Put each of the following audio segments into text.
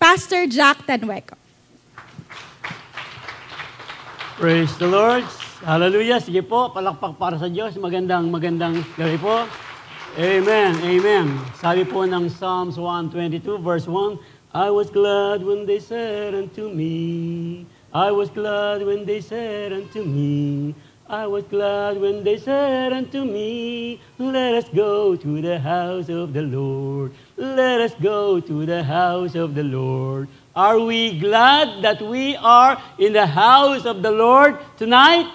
Pastor Jack Tanweco. Praise the Lord. Hallelujah. Sige po, palakpak para sa Diyos. Magandang gabi po. Amen. Amen. Sabi po ng Psalms 122 verse 1, I was glad when they said unto me, I was glad when they said unto me, I was glad when they said unto me, let us go to the house of the Lord. Let us go to the house of the Lord. Are we glad that we are in the house of the Lord tonight?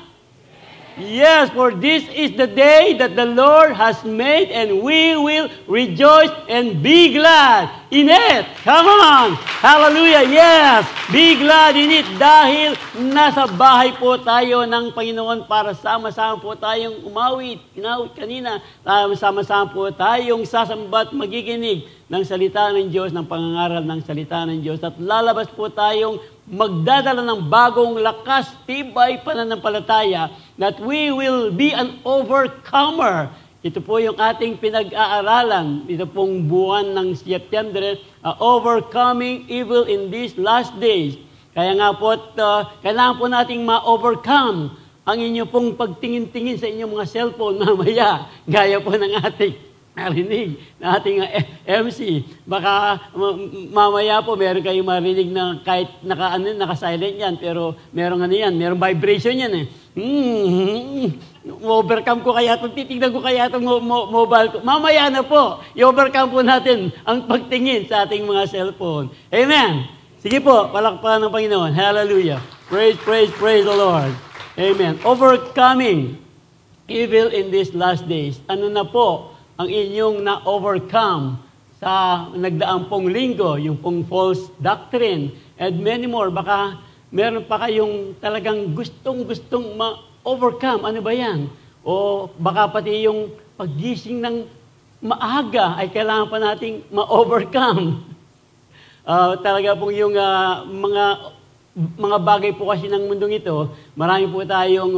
Yes, for this is the day that the Lord has made, and we will rejoice and be glad in it. Come on! Hallelujah! Yes! Be glad in it dahil nasa bahay po tayo ng Panginoon para sama-sama po tayong umawit. Inawit kanina. Sama-sama po tayong sasambat magiginig ng salita ng Diyos, ng pangangaral ng salita ng Diyos. At lalabas po tayong magdadala ng bagong lakas, tibay, pananampalataya, that we will be an overcomer. Ito po yung ating pinag-aaralan. Ito pong buwan ng September, overcoming evil in these last days. Kaya nga po, kailangan po nating ma-overcome ang inyo pong pagtingin-tingin sa inyong mga cellphone mamaya, gaya po ng ating narinig na ating MC. Baka mamaya po meron kayong marinig na kahit naka-silent yan, pero merong merong vibration yan eh. Overcome ko kaya ito, titignan ko kaya itong mobile ko. Mamaya na po, i-overcome po natin ang pagtingin sa ating mga cellphone. Amen. Sige po, palakpakan ng Panginoon. Hallelujah. Praise the Lord. Amen. Overcoming evil in these last days. Ano na po ang inyong na-overcome sa nagdaang pong linggo, yung pong false doctrine, and many more. Baka meron pa kayong talagang gustong ma-overcome. Ano ba yan? O baka pati yung paggising ng maaga ay kailangan pa nating ma-overcome. Talaga pong yung mga bagay po kasi ng mundong ito, marami po tayong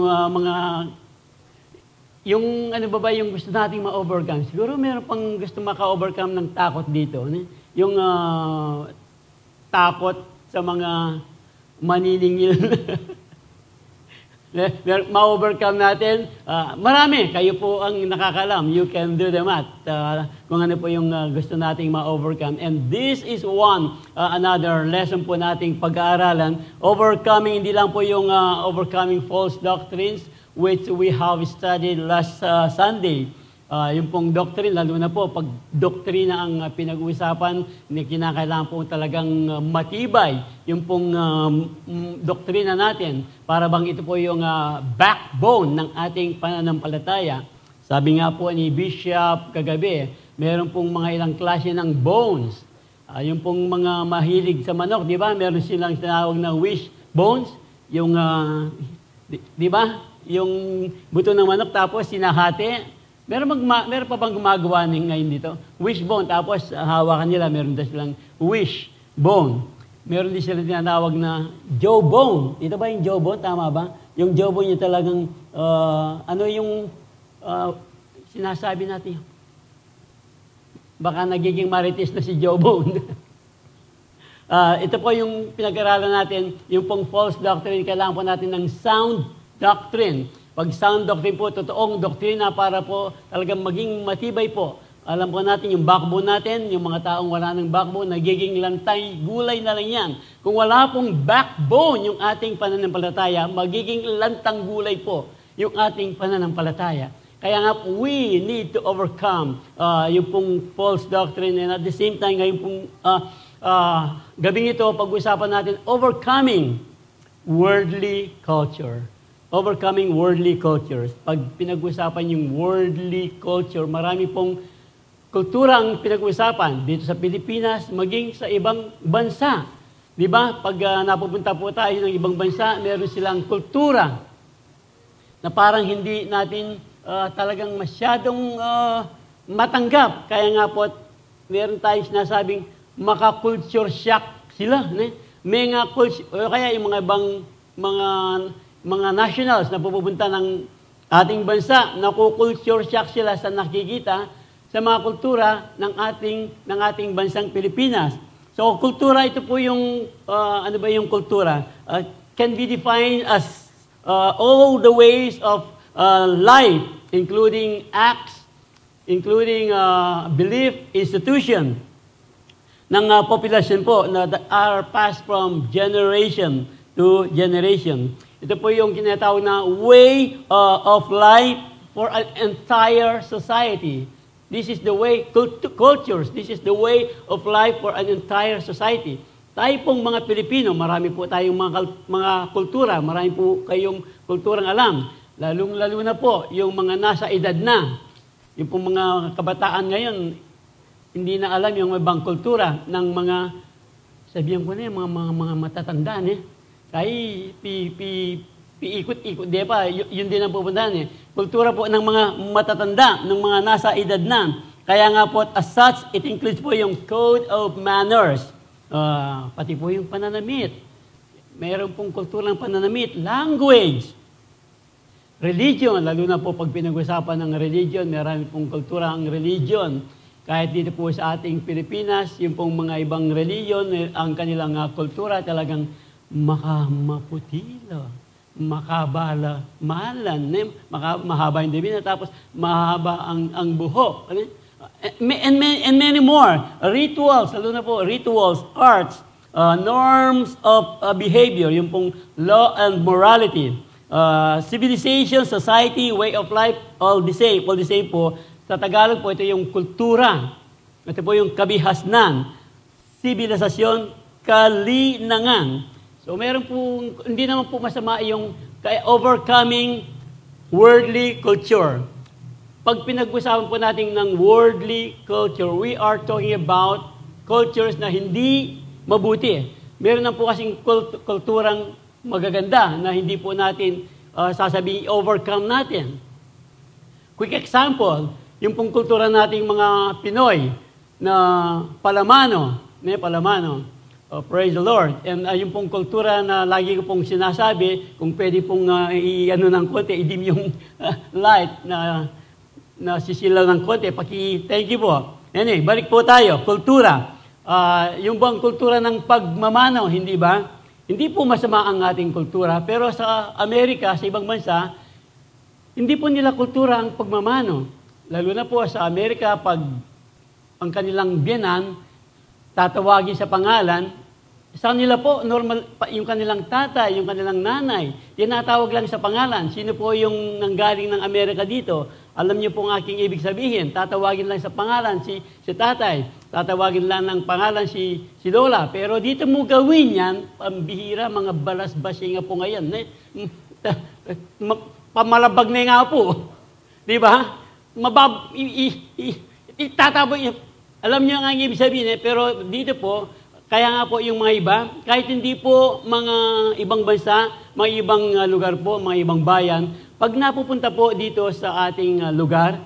yung ano ba yung gusto nating ma-overcome? Siguro meron pang gusto maka-overcome ng takot dito. Yung takot sa mga maniningil. Ma-overcome natin. Marami. Kayo po ang nakakalam. You can do the math. Kung ano po yung gusto nating ma-overcome. And this is another lesson po nating pag-aaralan. Overcoming, hindi lang po yung overcoming false doctrines, which we have studied last Sunday. Yung pong doctrine, lalo na po, pag doktrina ang pinag-uusapan, kinakailangan po talagang matibay yung pong doktrina natin para bang ito po yung backbone ng ating pananampalataya. Sabi nga po ni Bishop kagabi, meron pong mga ilang klase ng bones. Yung pong mga mahilig sa manok, di ba? Meron silang tinawag na wish bones. Yung, di ba? Yung buto ng manok tapos sinahati. Meron pa bang gumagawa ngayon dito? Wishbone. Tapos hawakan nila, meron din silang wishbone. Meron din silang tinatawag na jawbone. Ito ba yung jawbone? Tama ba? Yung jawbone yung talagang, ano yung sinasabi natin? Baka nagiging marites na si jawbone. Ito po yung pinag-aralan natin, yung pong false doctrine, kailangan po natin ng sound doctrine. Pag sound doctrine po, totoong doktrina para po talagang maging matibay po. Alam po natin yung backbone natin, yung mga taong wala ng backbone, nagiging lantay, gulay na lang yan. Kung wala pong backbone yung ating pananampalataya, magiging lantang gulay po yung ating pananampalataya. Kaya nga po, we need to overcome yung pong false doctrine, and at the same time, ngayon pong gabing ito, pag-usapan natin, overcoming worldly culture. Overcoming worldly cultures. Pag pinag-usapan yung worldly culture, marami pong kulturang pinag-usapan dito sa Pilipinas, maging sa ibang bansa. Di ba? Pag napupunta po tayo ng ibang bansa, meron silang kultura na parang hindi natin talagang masyadong matanggap. Kaya nga po, meron tayong sinasabing maka-culture shock sila. May nga culture, o kaya yung mga ibang mga nationals na pupunta ng ating bansa, naku-culture shock sila sa nakikita sa mga kultura ng ating bansang Pilipinas. So, kultura, ito po yung, ano ba yung kultura? Can be defined as all the ways of life, including acts, including belief, institution, ng populasyon po na that are passed from generation to generation. Ito po yung tinatawag na way of life for an entire society. This is the way, cultures, this is the way of life for an entire society. Tayo pong mga Pilipino, marami po tayong mga kultura, marami po kayong kulturang alam. Lalong-lalo na po, yung mga nasa edad na, yung pong mga kabataan ngayon, hindi na alam yung ibang kultura ng mga, sabihan ko na yung mga matatandaan Kaya piikot-ikot, di ba? Yun din ang pupuntahan Kultura po ng mga matatanda, ng mga nasa edad na. Kaya nga po, as such, it includes po yung code of manners. Pati po yung pananamit. Mayroon pong kultura ng pananamit. Language. Religion, lalo na po pag pinag-usapan ng religion, marami pong kultura ang religion. Kahit dito po sa ating Pilipinas, yung pong mga ibang religion, ang kanilang kultura talagang makamaputila, makabala, malan, mahaba yung dibin, tapos mahaba ang buhok. And many more. Rituals, lalo na po, rituals, arts, norms of behavior, yung pong law and morality, civilization, society, way of life, all the same po. Sa Tagalog po, ito yung kultura. Ito po yung kabihasnan, sibilisasyon, kalinangan. So, meron po, hindi naman po masama yung overcoming worldly culture. Pag pinag-usapan po natin ng worldly culture, we are talking about cultures na hindi mabuti. Meron na po kasing kulturang magaganda na hindi po natin sasabihin overcome natin. Quick example, yung pong kultura nating mga Pinoy na palamano. Praise the Lord. And yung pong kultura na lagi ko pong sinasabi, kung pwede pong i-ano ng konti, idim yung light na sisilaw ng konti, thank you po. Anyway, balik po tayo. Kultura. Yung bang kultura ng pagmamano, hindi ba? Hindi po masama ang ating kultura, pero sa Amerika, sa ibang bansa, hindi po nila kultura ang pagmamano. Lalo na po sa Amerika, pag ang kanilang biyenan, tatawagin sa pangalan, sa kanila po, normal, yung kanilang tatay, yung kanilang nanay, tinatawag lang sa pangalan. Sino po yung nanggaling ng Amerika dito? Alam niyo po ang aking ibig sabihin. Tatawagin lang sa pangalan si tatay. Tatawagin lang ng pangalan si lola. Pero dito mo gawin yan, pambihira, mga balas-basi nga po ngayon. Pamalabag na nga po. Di ba? Alam niyo ang aking ibig sabihin pero dito po, kaya nga po yung mga iba, kahit hindi po mga ibang bansa, mga ibang lugar po, mga ibang bayan, pag napupunta po dito sa ating lugar,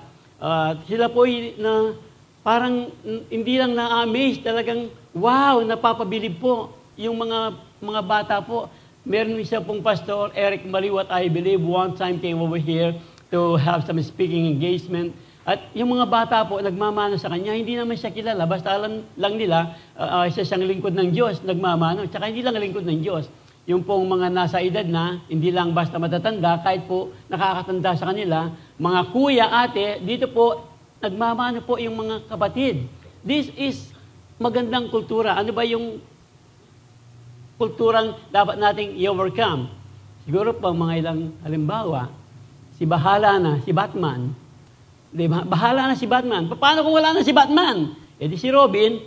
sila po na parang hindi lang na-amaze, talagang wow, napapabilib po yung mga bata po. Meron isa pong pastor, Eric Maliwat, I believe, one time came over here to have some speaking engagement. At yung mga bata po, nagmamano sa kanya, hindi naman siya kilala. Basta alam lang nila, isa siyang lingkod ng Diyos, nagmamano. Tsaka hindi lang lingkod ng Diyos. Yung pong mga nasa edad na, hindi lang basta matatanda, kahit po nakakatanda sa kanila, mga kuya, ate, dito po, nagmamano po yung mga kapatid. This is magandang kultura. Ano ba yung kulturang dapat nating i-overcome? Siguro po mga ilang halimbawa, si Batman, diba? Bahala na si Batman. Paano kung wala na si Batman? E di si Robin.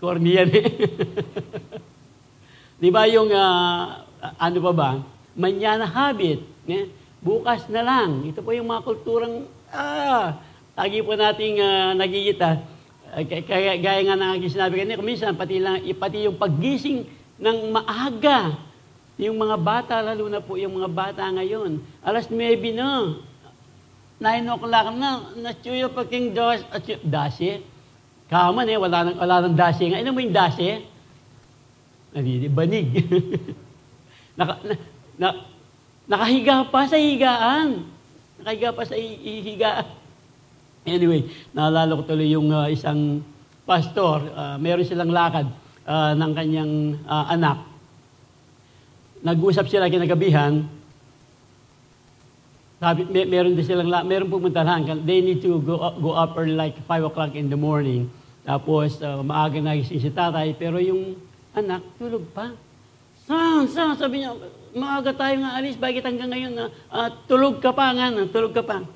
Corny yan Diba yung, ano pa ba? Manyana habit. Bukas na lang. Ito po yung mga kulturang, lagi po nating nagigita. Gaya nga ng aking sinabi kanina, minsan, pati yung paggising ng maaga. Yung mga bata, lalo na po yung mga bata ngayon. 9:00 na. 9 o'clock na. Natsuyo pa king dasi. Kaman wala nang dasi nga. Ano mo yung dasi? Banig. Nakahiga pa sa higaan. Nakahiga pa sa higaan. Anyway, naalala ko tuloy yung isang pastor, meron silang lakad ng kanyang anak. Nag-usap sila kinagabihan. Sabi, meron pumuntahan. They need to go up early like 5 o'clock in the morning. Tapos, maaga nagising si tatay, pero yung anak, tulog pa. Sabi niya, maaga tayo nga alis, bakit hanggang ngayon tulog ka pa nga, tulog ka pa.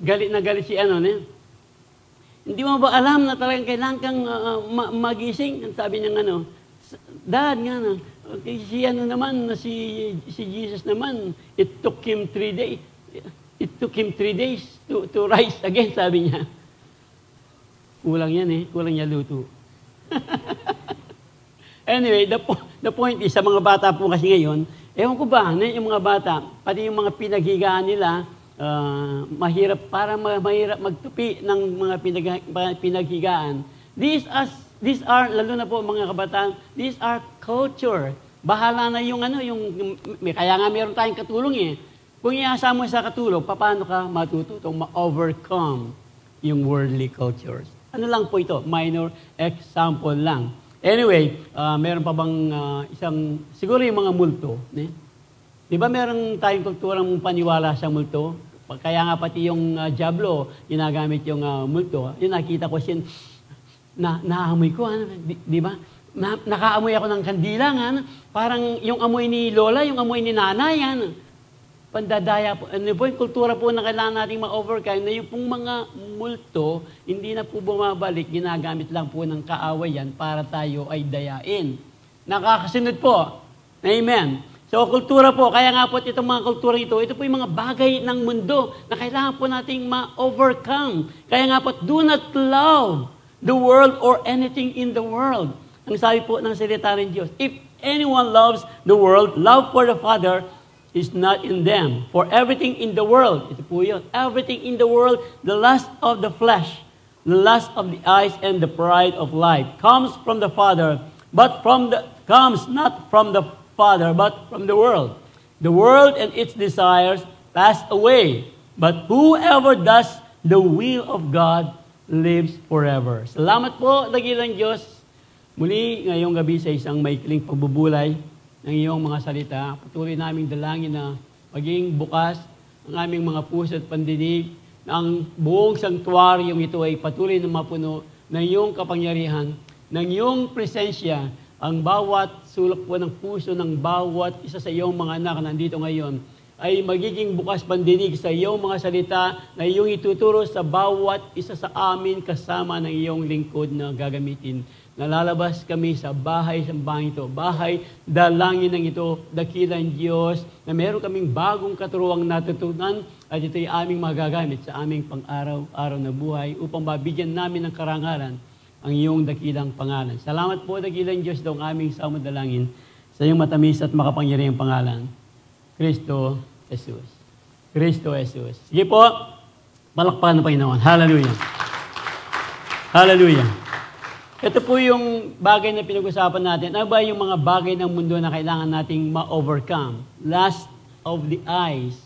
Galit na galit si hindi mo ba alam na talagang kailangan kang magising? Sabi niya Dad nga si Jesus naman, it took him 3 days. It took him 3 days to rise again, sabi niya. Kulang yan kulang niya luto. Anyway, the point is, sa mga bata po kasi ngayon, ewan ko ba, yung mga bata, pati yung mga pinaghigaan nila, mahirap magtupi ng mga pinaghigaan. These are, lalo na po mga kabataan, these are culture. Bahala na kaya nga meron tayong katulong Kung iasa mo sa katulong, paano ka matututong ma-overcome yung worldly cultures? Ano lang po ito? Minor example lang. Anyway, meron pa bang siguro yung mga multo. Di ba meron tayong kulturang paniwala sa multo? Kaya nga pati yung Diablo, ginagamit yung multo. Yung nakita ko siya, naamoy ko, di ba? Nakaamoy ako ng kandila, parang yung amoy ni Lola, yung amoy ni Nanay, pandadaya po. Ano po yung kultura po na kailangan nating ma-overcome na yung pong mga multo, hindi na po bumabalik, ginagamit lang po ng kaawayan para tayo ay dayain. Nakakasunod po. Amen. So, kultura po, kaya nga po itong mga kultura ito po yung mga bagay ng mundo na kailangan po nating ma-overcome. Kaya nga po, do not love the world or anything in the world. Ang sabi po ng salita ng Diyos, if anyone loves the world, love for the Father is not in them. For everything in the world, ito po yun, everything in the world, the lust of the flesh, the lust of the eyes, and the pride of life comes from the Father, comes not from the Father, but from the world. The world and its desires pass away, but whoever does the will of God lives forever. Salamat po, dakilang Diyos. Muli, ngayong gabi sa isang maikling pagbubulay ng iyong mga salita, patuloy naming dalangin na maging bukas ang aming mga puso at pandinig, na ang buong sanktuaryong ito ay patuloy na mapuno ng iyong kapangyarihan, ng iyong presensya, ang bawat sulok po ng puso ng bawat isa sa iyong mga anak na nandito ngayon ay magiging bukas pandinig sa iyong mga salita na iyong ituturo sa bawat isa sa amin kasama ng iyong lingkod na gagamitin. Nalalabas kami sa bahay sambahan ito, bahay dalangin ng ito, dakilang Diyos, na meron kaming bagong katuruang natutunan at ito'y aming magagamit sa aming pang-araw-araw na buhay upang mabigyan namin ng karangalan ang iyong dakilang pangalan. Salamat po, dakilang Diyos, daw ang aming samudalangin sa iyong matamis at makapangyarihang pangalan. Kristo Jesus. Kristo Jesus. Sige po, palakpakan ng Panginoon. Hallelujah. Hallelujah. Ito po yung bagay na pinag-usapan natin. Ano ba yung mga bagay ng mundo na kailangan nating ma-overcome? Lust of the eyes,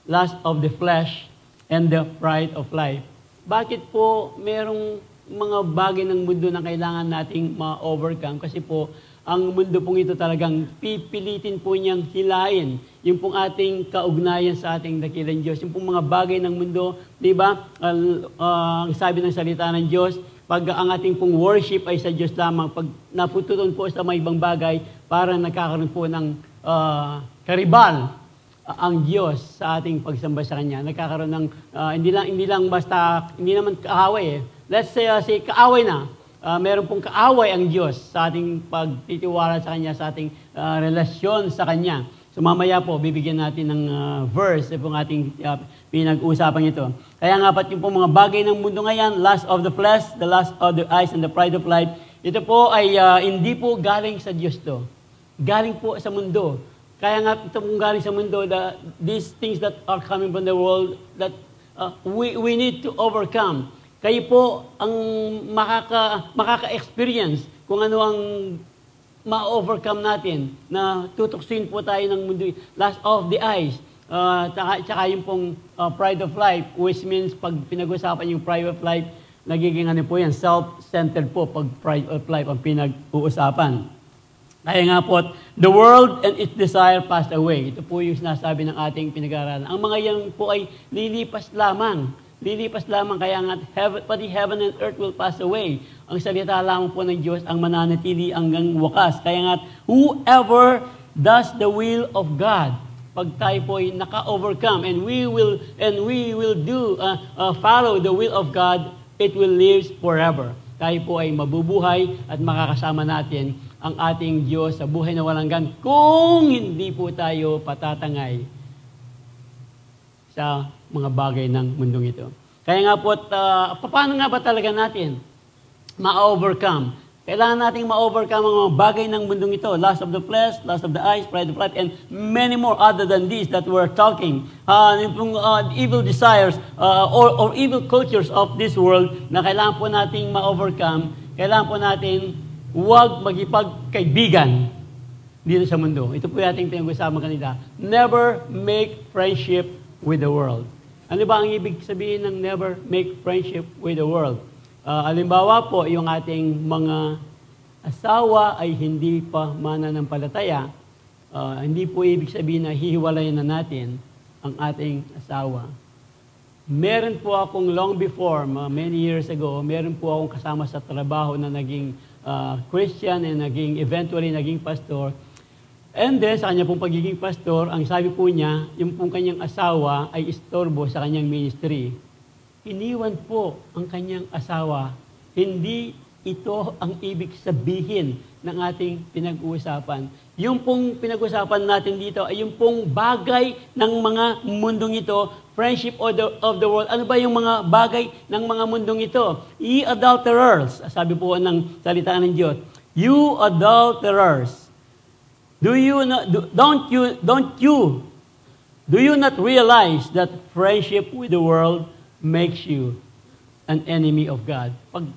lust of the flesh, and the pride of life. Bakit po merong mga bagay ng mundo na kailangan nating ma-overcome? Kasi po, ang mundo pong ito talagang pipilitin po niyang hilahin yung pong ating kaugnayan sa ating dakilang Diyos. Yung pong mga bagay ng mundo, di ba? Ang sabi ng salita ng Diyos, pag ang ating pong worship ay sa Diyos lamang, pag napututon po sa may ibang bagay, parang nagkakaroon po ng karibal ang Diyos sa ating pagsamba sa Kanya. Nagkakaroon ng, hindi lang basta, hindi naman kaaway Let's say kaaway na. Meron pong kaaway ang Diyos sa ating pagtitiwala sa Kanya, sa ating relasyon sa Kanya. So mamaya po, bibigyan natin ng verse pong ating pinag-uusapan ito. Kaya nga pat yung pong mga bagay ng mundo ngayon, lust of the flesh, the lust of the eyes, and the pride of life, ito po ay hindi po galing sa Diyos to. Galing po sa mundo. Kaya nga ito pong galing sa mundo, these things that are coming from the world, that we need to overcome. Kayo po ang makaka-experience kung ano ang ma-overcome natin na tutuksin po tayo ng mundo. Lust of the eyes. Tsaka yung pong pride of life, which means pag pinag-usapan yung pride of life, nagiging ano po yan, self-centered po pag pride of life ang pinag-uusapan. Kaya nga po, the world and its desire passed away. Ito po yung sinasabi ng ating pinag-aaralan. Ang mga yan po ay lilipas lamang. Lilipas lamang, kaya nga pati heaven and earth will pass away. Ang salita lamang po ng Diyos ang mananatili hanggang wakas. Kaya nga, whoever does the will of God, pag tayo po ay naka-overcome and we will follow the will of God, it will live forever. Tayo po ay mabubuhay at makakasama natin ang ating Diyos sa buhay na walang hanggan kung hindi po tayo patatangay sa mga bagay ng mundong ito. Kaya nga po, paano nga ba talaga natin ma-overcome? Kailangan nating ma-overcome ang mga bagay ng mundong ito. Lust of the flesh, lust of the eyes, pride of life, and many more other than these that we're talking. Evil desires or evil cultures of this world na kailangan po nating ma-overcome. Kailangan po natin huwag magipagkaibigan dito sa mundo. Ito po yung ating pinag-usapan kanila. Never make friendship with the world. Ano ba ang ibig sabihin ng never make friendship with the world? Halimbawa po, yung ating mga asawa ay hindi pa mananampalataya. Hindi po ibig sabihin na hihiwalayan na natin ang ating asawa. Meron po akong long before, many years ago, meron po akong kasama sa trabaho na naging Christian and eventually naging pastor. And then, sa kanya pong pagiging pastor, ang sabi po niya, yung pong kanyang asawa ay istorbo sa kanyang ministry. Iniwan po ang kanyang asawa. Hindi ito ang ibig sabihin ng ating pinag-uusapan. Yung pong pinag-uusapan natin dito ay yung pong bagay ng mga mundong ito, friendship of the world. Ano ba yung mga bagay ng mga mundong ito? Ye adulterers, sabi po ng salita ng Diyos. You adulterers, do you not realize that friendship with the world makes you an enemy of God? Pag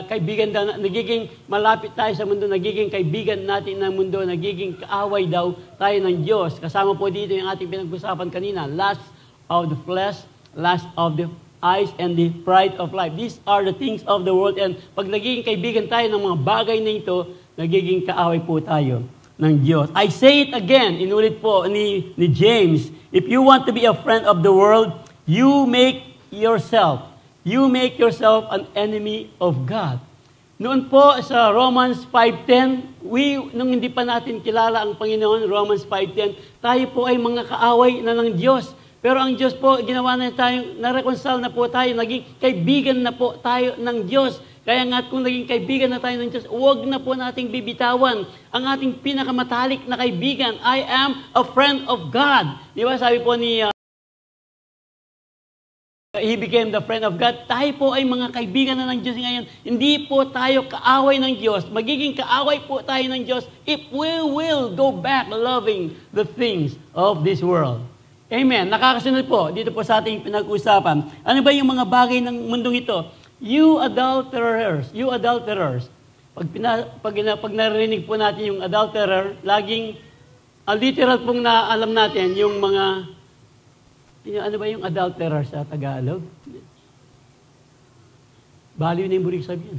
kaibigan daw, nagiging malapit tayo sa mundo, nagiging kaibigan natin ng mundo, nagiging kaaway daw tayo ng Diyos. Kasama po dito yung ating pinag-usapan kanina, lust of the flesh, lust of the eyes, and the pride of life. These are the things of the world. And pag nagiging kaibigan tayo ng mga bagay na ito, nagiging kaaway po tayo ng Diyos. I say it again, inulit po ni James, if you want to be a friend of the world, you make yourself an enemy of God. Noon po sa Romans 5:10, nung hindi pa natin kilala ang Panginoon, Romans 5:10, tayo po ay mga kaaway na ng Diyos. Pero ang Diyos po, ginawa na tayo, na-reconcile na po tayo, naging kaibigan na po tayo ng Diyos. Kaya nga kung naging kaibigan na tayo ng Diyos, huwag na po nating bibitawan ang ating pinakamatalik na kaibigan. I am a friend of God. Di ba sabi po ni He became the friend of God. Tayo po ay mga kaibigan na ng Diyos ngayon. Hindi po tayo kaaway ng Diyos. Magiging kaaway po tayo ng Diyos if we will go back loving the things of this world. Amen. Nakakasunod po dito po sa ating pinag-usapan. Ano ba yung mga bagay ng mundong ito? You adulterers. Pag narinig po natin yung adulterer, laging literal pong naalam natin yung mga ano ba yung adulterer sa Tagalog? Baliw na yung burig sabihin.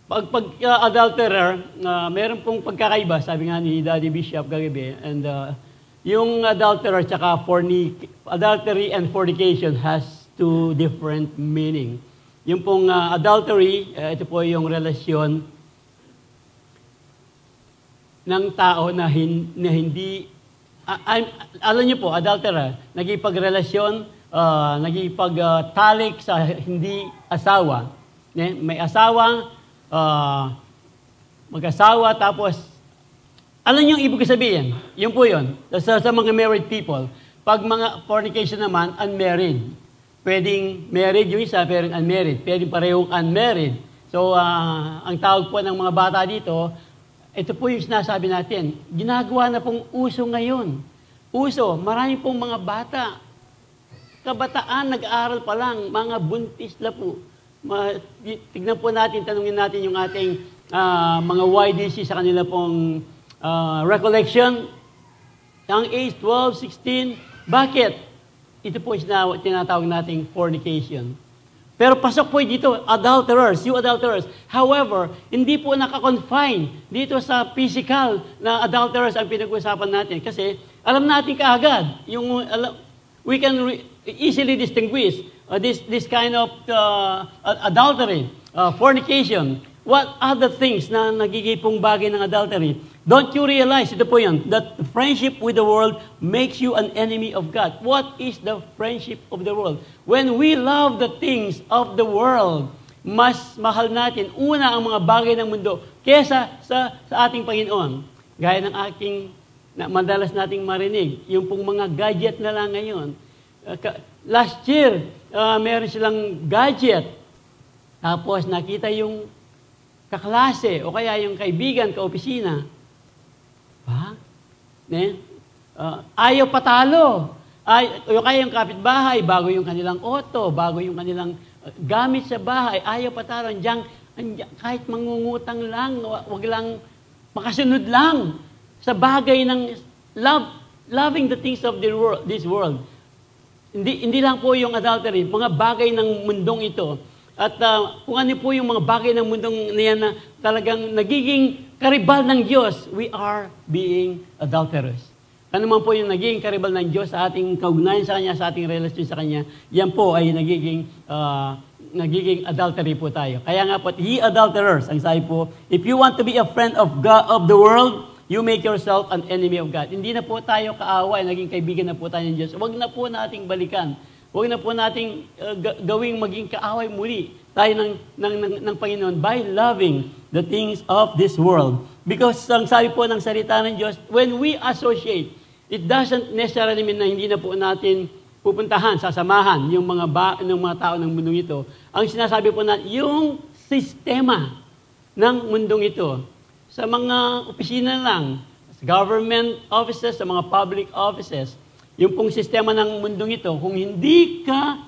Pag adulterer, meron pong pagkakaiba, sabi nga ni Daddy Bishop kagabi, and yung adulterer tsaka adultery and fornication has two different meaning. Yung pong adultery, ito po yung relasyon ng tao na hindi alam niyo po, adulterer, nagipagrelasyon, nagipagtalik sa hindi asawa. May asawa, mag-asawa, tapos, alam niyo yung ibig sabihin? Yun po yun. Sa mga married people. Pag mga fornication naman, unmarried. Pwedeng married yung isa, pero unmarried. Pwedeng parehong unmarried. So, ang tawag po ng mga bata dito, ito po yung sinasabi natin, ginagawa na pong uso ngayon. Uso, marami pong mga bata. Kabataan, nag-aaral pa lang, mga buntis na po. Tignan po natin, tanungin natin yung ating mga YDC sa kanila pong recollection. young age, 12, 16. Bakit? Ito po tinatawag nating fornication. Pero pasok po dito, adulterers, you adulterers. However, hindi po nakakonfine dito sa physical na adulterers ang pinag-uusapan natin. Kasi alam natin kaagad, we can easily distinguish this kind of adultery, fornication. What other things na nagiging pong bagay ng adultery? Don't you realize, ito po yun, that friendship with the world makes you an enemy of God. What is the friendship of the world? When we love the things of the world, mas mahal natin, una ang mga bagay ng mundo, kesa sa ating Panginoon. Gaya ng madalas nating marinig, yung pong mga gadget na lang ngayon. Last year, meron silang gadget, tapos nakita yung kaklase o kaya yung kaibigan, kaopisina. Ayaw patalo. O kaya yung kapitbahay, bago yung kanilang auto, bago yung kanilang gamit sa bahay, ayaw patalo. Andiyan, kahit mangungutang lang, wag lang, makasunod lang sa bagay ng loving the things of this world. Hindi lang po yung adultery, mga bagay ng mundong ito. At kung ano po yung mga bagay ng mundong niyan na talagang nagiging karibal ng Diyos, we are being adulterers. Ano man po yung nagiging karibal ng Diyos sa ating kaugnayan sa Kanya, sa ating relasyon sa Kanya, yan po ay nagiging adultery po tayo. Kaya nga po, ye adulterers, ang sabi po, if you want to be a friend of God, of the world, you make yourself an enemy of God. Hindi na po tayo kaaway, naging kaibigan na po tayo ng Diyos. Huwag na po nating balikan. Huwag na po nating gawing maging kaaway muli tayo ng Panginoon by loving the things of this world. Because ang sabi po ng salita ng Diyos, when we associate, it doesn't necessarily mean na hindi na po natin pupuntahan, sasamahan yung mga tao ng mundong ito. Ang sinasabi po natin, yung sistema ng mundong ito, sa mga opisina lang, sa government offices, sa mga public offices, yung pong sistema ng mundong ito, kung hindi ka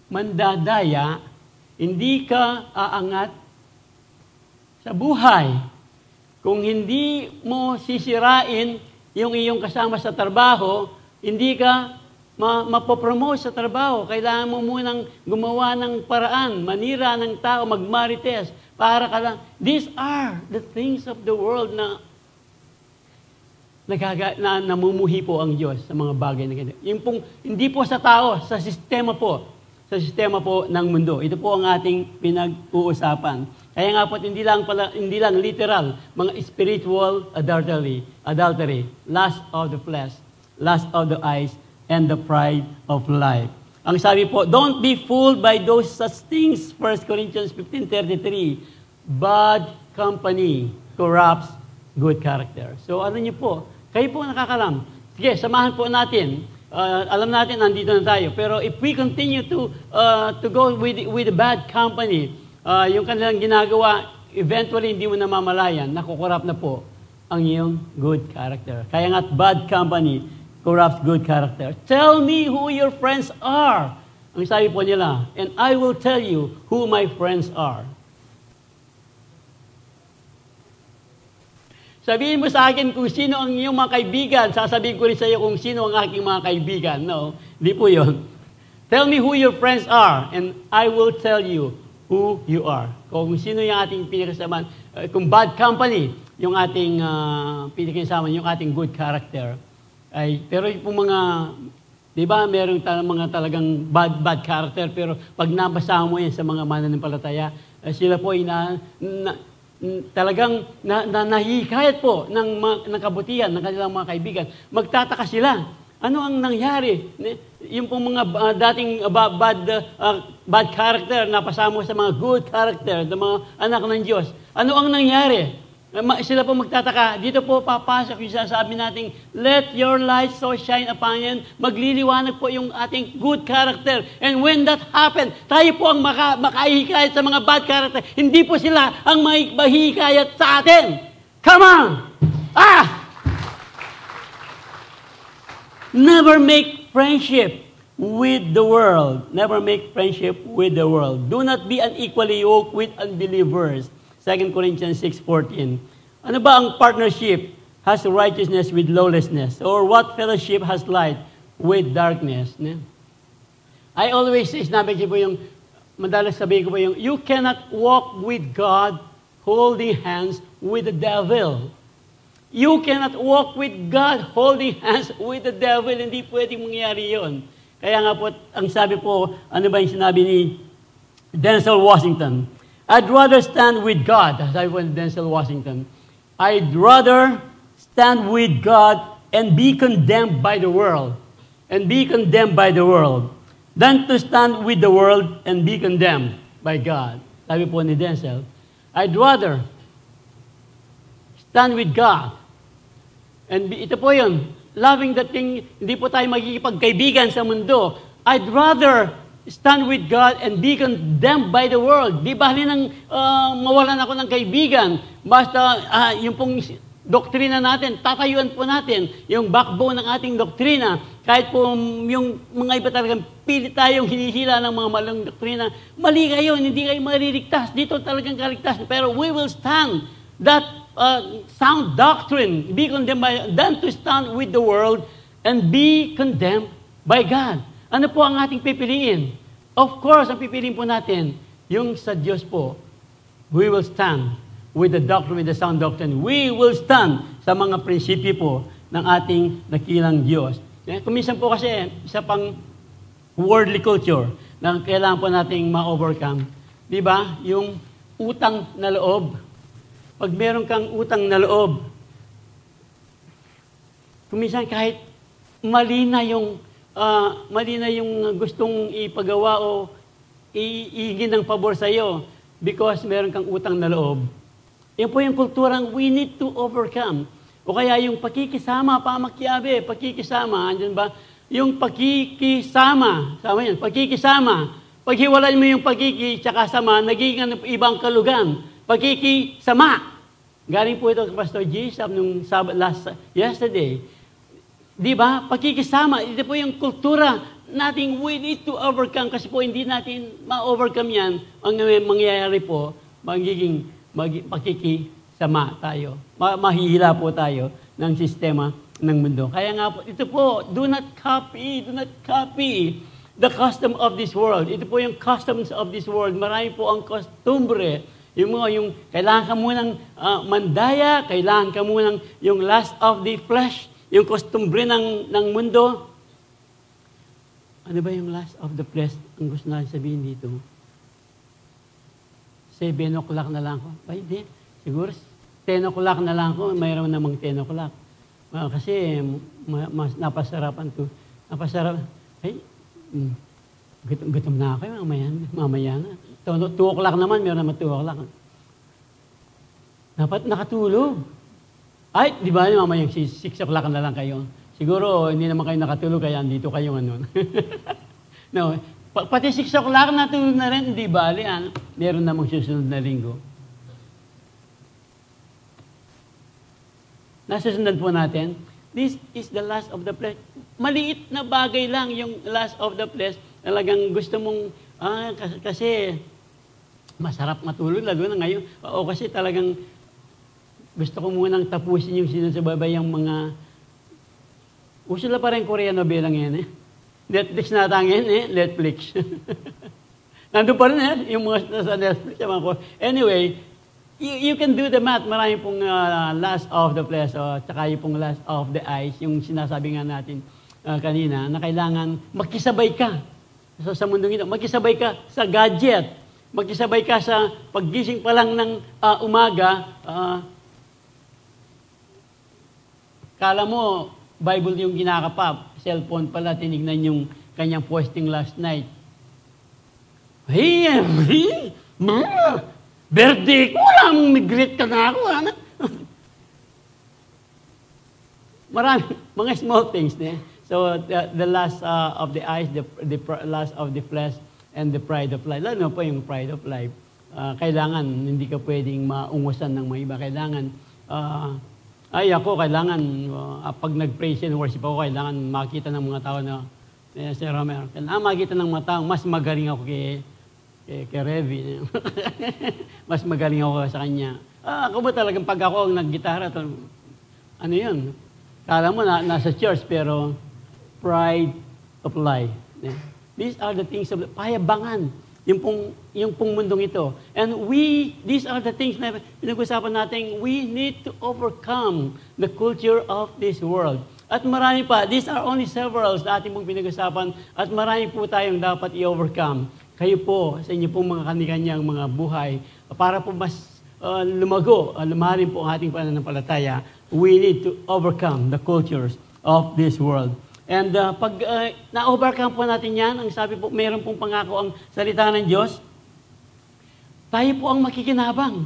mandadaya, hindi ka aangat sa buhay, kung hindi mo sisirain yung iyong kasama sa trabaho, hindi ka mapopromote sa trabaho. Kailangan mo munang gumawa ng paraan, manira ng tao, magmarites, para ka lang. These are the things of the world na namumuhi po ang Diyos sa mga bagay na ganito. Yung pong, hindi po sa tao, sa sistema po ng mundo. Ito po ang ating pinag-uusapan. Kaya nga po, hindi lang literal, mga spiritual adultery, lust of the flesh, lust of the eyes, and the pride of life. Ang sabi po, don't be fooled by those such things, 1 Corinthians 15:33, bad company corrupts good character. So ano niyo po, kayo po nakakalam. Sige, samahan po natin. Alam natin, nandito na tayo. Pero if we continue to go with the bad company, yung kanilang ginagawa, eventually hindi mo namamalayan, nakukurap na po ang iyong good character. Kaya nga't bad company corrupts good character. Tell me who your friends are. Ang sabi po nila, and I will tell you who my friends are. Sabihin mo sa akin kung sino ang iyong mga kaibigan, sasabihin ko rin sa iyo kung sino ang aking mga kaibigan. No, hindi po yun. Tell me who your friends are, and I will tell you who you are. Kung sino yung ating pinakasaman, kung bad company, yung ating pinakasaman, yung ating good character. Pero yung mga, di ba, merong mga talagang bad character, pero pag nabasa mo yan sa mga mananampalataya, sila po ay talagang nahihikayat po ng kabutihan ng kanilang mga kaibigan. Magtataka sila. Ano ang nangyari? Yung pong mga dating bad character na pasamo sa mga good character, ng mga anak ng Diyos. Ano ang nangyari? Sila po magtataka. Dito po papasok yung sasabi natin, let your light so shine upon you. Magliliwanag po yung ating good character. And when that happen, tayo po ang makahihikayat sa mga bad character. Hindi po sila ang mahihikayat sa atin. Come on! Never make friendship with the world. Never make friendship with the world. Do not be unequally yoked with unbelievers. 2 Corinthians 6:14. Ano ba ang partnership? has righteousness with lawlessness? Or what fellowship has light with darkness? Ne? I always say, sinabi ko po yung, madalas sabihin ko po yung, you cannot walk with God holding hands with the devil. You cannot walk with God holding hands with the devil. Hindi pwedeng mangyari yun. Kaya nga po, ang sabi po, ano ba yung sinabi ni Denzel Washington? I'd rather stand with God. Sabi po ni Denzel Washington, I'd rather stand with God and be condemned by the world. And be condemned by the world. Than to stand with the world and be condemned by God. Sabi po ni Denzel, I'd rather stand with God. And ito po yun, loving the thing, hindi po tayo magkikipagkaibigan sa mundo. I'd rather stand with God and be condemned by the world. Di ba nang mawalan ako ng kaibigan, basta yung pong doktrina natin, tatayuan po natin yung backbone ng ating doktrina. Kahit po yung mga iba talagang pilit tayong hinihila ng mga malang doktrina, mali kayo, hindi kayo mariligtas. Dito talagang kaligtas. Pero we will stand that sound doctrine, be condemned by, than to stand with the world and be condemned by God. Ano po ang ating pipiliin? Of course, ang pipiliin po natin, yung sa Diyos po, we will stand with the doctrine, with the sound doctrine. We will stand sa mga prinsipyo po ng ating dakilang Diyos. Kuminsan po kasi, isa pang worldly culture na kailangan po nating ma-overcome. Di ba? Yung utang na loob. Pag meron kang utang na loob, kuminsan kahit mali na yung gustong ipagawa o iigin ng pabor sa iyo because meron kang utang na loob. Yan po yung kulturang we need to overcome. O kaya yung pakikisama, pamakyabe, pakikisama, andyan ba? Yung pakikisama, sama yan, pakikisama. Paghiwalay mo yung pakiki, tsaka sama, naging ibang kalugan. Pakikisama. Galing po ito kay Pastor G. nung yesterday. Di ba? Pakikisama. Ito po yung kultura nating we need to overcome kasi po hindi natin ma-overcome yan. Ang mangyayari po, pakikisama tayo. Mahihila po tayo ng sistema ng mundo. Kaya nga po, ito po, do not copy the custom of this world. Ito po yung customs of this world. Marami po ang kostumbre. Yung kailangan ka munang mandaya, kailangan ka munang yung lust of the flesh, yung kostumbre ng mundo. Ano ba yung lust of the flesh? Ang gusto natin sabihin dito. 7 o'clock na lang ako. Ay, di. Siguro 10 o'clock na lang ako. Mayroon namang 10 o'clock. Kasi mas napasarapan ko. Napasarap. Ay, gutom na ako. Mamaya na. 2 o'clock naman. Mayroon naman 2 o'clock. Dapat nakatulog. Ay, di ba? Mamaya 6 o'clock na lang kayo. Siguro, hindi naman kayo nakatulog. Kaya andito kayo ano. No. Pati 6 o'clock natulog na rin, hindi bali. Meron namang susunod na linggo. Nasusunod po natin, this is the lust of the flesh. Maliit na bagay lang yung lust of the flesh. Talagang gusto mong, kasi masarap matulog, lalo na ngayon. O kasi talagang gusto ko munang tapusin yung sinasababay yung mga, usula pa rin Korean novela ngayon Netflix na tangin Netflix. Nandun pa rin yung mga sa Netflix. Anyway, you can do the math. Marami pong lust of the flesh tsaka yung pong lust of the eyes, yung sinasabi nga natin kanina, na kailangan makisabay ka sa mundong ito. Makisabay ka sa gadget. Makisabay ka sa paggising pa lang ng umaga. Kala mo, Bible yung kinakapap. Cellphone pala, tinignan yung kanyang posting last night. Birthday ko lang, may-greet ka na ako. Marami, mga small things. So, the lust of the eyes, the lust of the flesh, and the pride of life. Lalo po yung pride of life. Kailangan, hindi ka pwedeng maungusan ng mga iba. Kailangan, kailangan, pag nag-praise and worship ako, kailangan makita ng mga tao na, Sir Romero, kailangan makita ng mga tao, mas magaling ako kay Revi. Mas magaling ako sa kanya. Ako ba talagang pag ako ang naggitara, ano yun? Kala mo nasa church, pero pride of life. These are the things of payabangan. Yung pong mundong ito. And these are the things na pinag-usapan natin, we need to overcome the culture of this world. At marami pa, these are only several na ating pong pinag-usapan, at marami po tayong dapat i-overcome. Kayo po, sa inyo pong mga kanyang mga buhay, para po mas lumarin po ang ating pananampalataya, we need to overcome the cultures of this world. And pag na-overcome po natin yan, ang sabi po, mayroon pong pangako ang salita ng Diyos, tayo po ang makikinabang.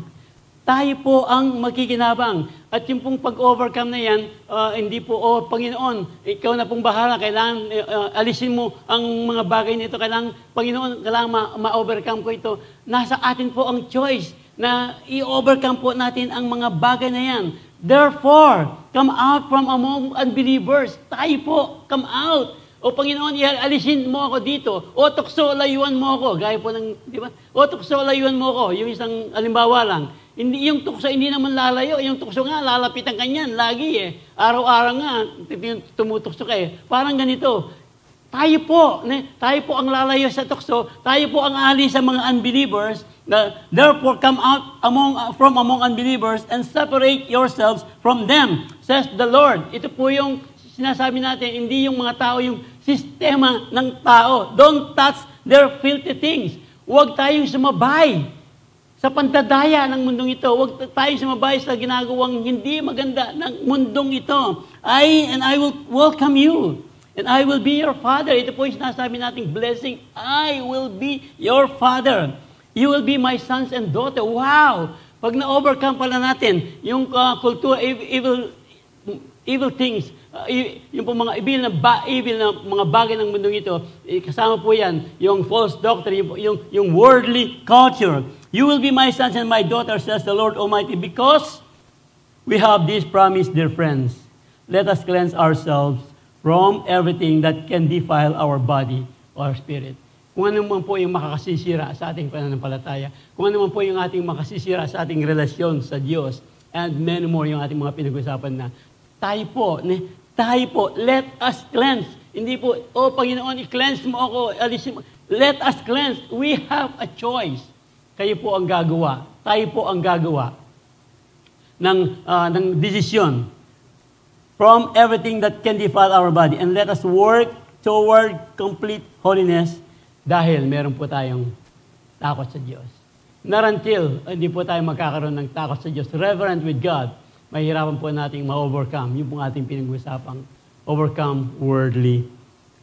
Tayo po ang makikinabang. At yung pong pag-overcome na yan, hindi po, Panginoon, ikaw na pong bahala, kailangan alisin mo ang mga bagay nito, kailangan, Panginoon, kailangan ma-overcome ko ito. Nasa atin po ang choice na i-overcome po natin ang mga bagay na yan. Therefore, come out from among unbelievers. Tayo po, come out. O Panginoon, alisin mo ako dito. O tukso, layuan mo ako. Gaya po ng, di ba? O tukso, layuan mo ako. Yung isang alimbawa lang. Hindi, yung tukso hindi naman lalayo. Yung tukso nga, lalapitan ka niyan. Lagi eh. Araw-araw nga, tumutukso ka eh. Parang ganito. Tayo po ang lalayo sa tukso. Tayo po ang alis sa mga unbelievers. Therefore, come out from among unbelievers and separate yourselves from them, says the Lord. Ito po yung sinasabi natin, hindi yung mga tao, yung sistema ng tao. Don't touch their filthy things. Huwag tayong sumabay sa pantadaya ng mundong ito. Huwag tayong sumabay sa ginagawang hindi maganda ng mundong ito. I will welcome you. And I will be your father. Ito po yung sinasabi nating blessing. I will be your father. You will be my sons and daughter. Wow! Pag na-overcome pala natin, yung kultura, evil things, yung po mga evil na mga bagay ng mundong ito, kasama po yan, yung false doctrine, yung worldly culture. You will be my sons and my daughters, says the Lord Almighty, because we have this promise, dear friends. Let us cleanse ourselves from everything that can defile our body or spirit. Kung ano man po yung makakasisira sa ating pananampalataya, kung ano man po yung ating makasisira sa ating relasyon sa Diyos, and many more yung ating mga pinag-usapan na, tayo po, let us cleanse. Hindi po, Panginoon, i-cleanse mo ako, alisin mo. Let us cleanse. We have a choice. Kayo po ang gagawa. Tayo po ang gagawa ng desisyon from everything that can defile our body. And let us work toward complete holiness dahil meron po tayong takot sa Diyos. Not until hindi po tayo magkakaroon ng takot sa Diyos, reverent with God, mahirapan po nating ma-overcome yung pong ating pinag-usapang overcome worldly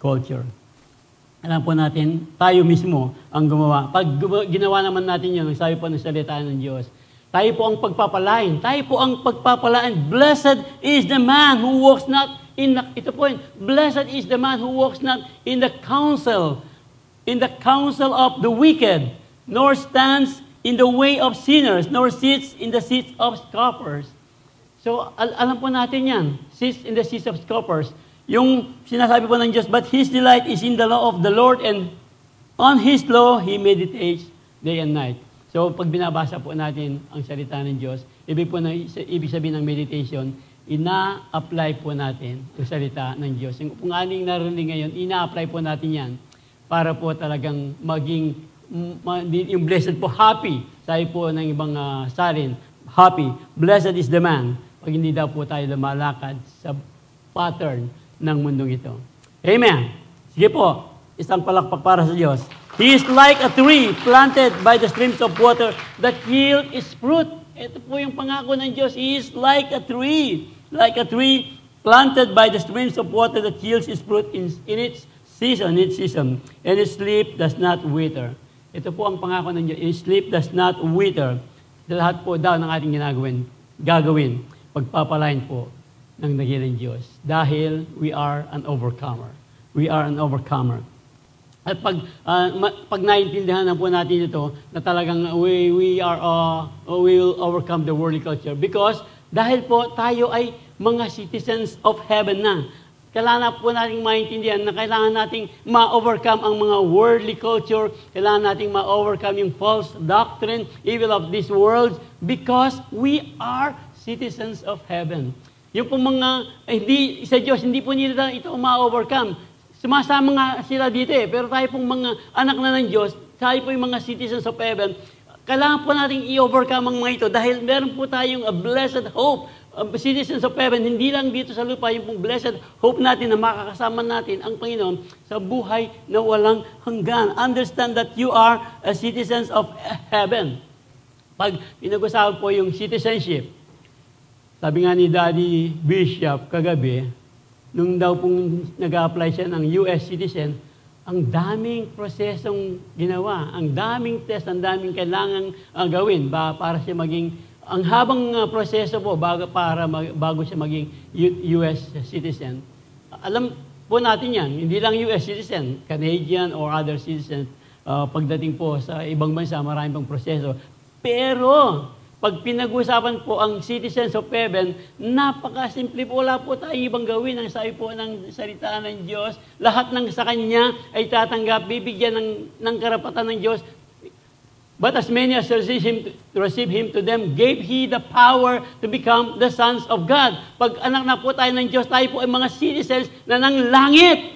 culture. Alam po natin, tayo mismo ang gumawa. Pag ginawa naman natin yun, sabi po ng salita ng Diyos, tayo po ang pagpapalain. Tayo po ang pagpapalain. Blessed is the man who walks not in the, ito po yun, blessed is the man who walks not in the counsel of the wicked, nor stands in the way of sinners, nor sits in the seats of scoffers. So, alam po natin yan. Sits in the seats of scoffers. Yung sinasabi po ng Diyos, but His delight is in the law of the Lord, and on His law, He meditates day and night. So, pag binabasa po natin ang salita ng Diyos, ibig sabihin ng meditation, ina-apply po natin ang salita ng Diyos. Yung kung aning narinig ngayon, ina-apply po natin yan para po talagang maging, yung blessed po, happy. Sabi po ng ibang salin, happy. Blessed is the man. Pag hindi daw po tayo lumalakad sa pattern ng mundong ito. Amen. Sige po, isang palakpak para sa Diyos. He is like a tree planted by the streams of water that yield its fruit. Ito po yung pangako ng Diyos. He is like a tree planted by the streams of water that yields its fruit in its season, and its leaf does not wither. Ito po ang pangako ng Diyos. Its leaf does not wither. Lahat po daw ng ating gagawin, pagpapalain po ng dakilang Diyos. Dahil we are an overcomer. We are an overcomer. At pag naiintindihan na po natin ito, na talagang we will overcome the worldly culture. Because dahil po tayo ay mga citizens of heaven na. Kailangan po nating maintindihan na kailangan nating ma-overcome ang mga worldly culture, kailangan nating ma-overcome yung false doctrine, evil of this world, because we are citizens of heaven. Yung pong mga, hindi, sa Diyos, hindi po nila ito ma-overcome. Sumasama nga sila dito pero tayo pong mga anak na ng Diyos, tayo po yung mga citizens of heaven, kailangan po natin i-overcome ang mga ito dahil meron po tayong a blessed hope. Citizens of heaven, hindi lang dito sa lupa, yung pong blessed hope natin na makakasama natin ang Panginoon sa buhay na walang hanggan. Understand that you are a citizens of heaven. Pag pinag-usapan po yung citizenship, sabi nga ni Daddy Bishop kagabi, nung daw pong nag-apply siya ng US citizen, ang daming prosesong ginawa, ang daming test, ang daming kailangang gawin para siya maging, ang habang proseso po bago siya maging US citizen. Alam po natin yan, hindi lang US citizen, Canadian or other citizens, pagdating po sa ibang bansa, maraming pang proseso. Pero, pag pinag-usapan po ang citizens of heaven, napakasimple po. Wala po tayo ibang gawin. Ang sabi po ng salita ng Diyos, lahat ng sa Kanya ay tatanggap, bibigyan ng karapatan ng Diyos. But as many as receive Him to them, gave He the power to become the sons of God. Pag anak na po tayo ng Diyos, tayo po ay mga citizens na ng langit.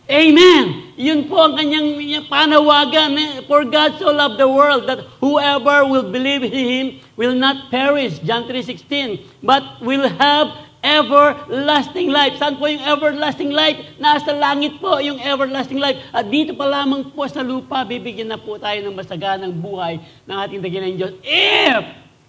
Amen! Yun po ang kanyang panawagan. For God so loved the world that whoever will believe in Him will not perish, John 3:16, but will have everlasting life. Saan po yung everlasting life? Nasa langit po yung everlasting life. At dito pa lamang po sa lupa, bibigyan na po tayo ng masaganang buhay ng ating dakilang Diyos.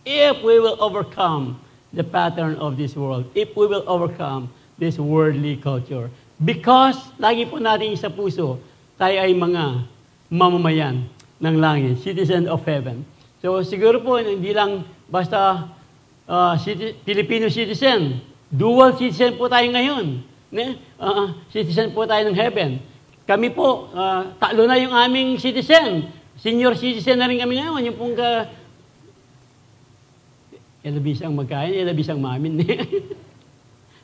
If we will overcome the pattern of this world, if we will overcome this worldly culture. Because, lagi po natin sa puso, tayo ay mga mamamayan ng langit, citizen of heaven. So, siguro po, hindi lang basta Filipino citizen, dual citizen po tayo ngayon. Citizen po tayo ng heaven. Kami po, talo na yung aming citizen. Senior citizen na rin kami ngayon. Yung pong ilabisang magkain, ilabisang mamin.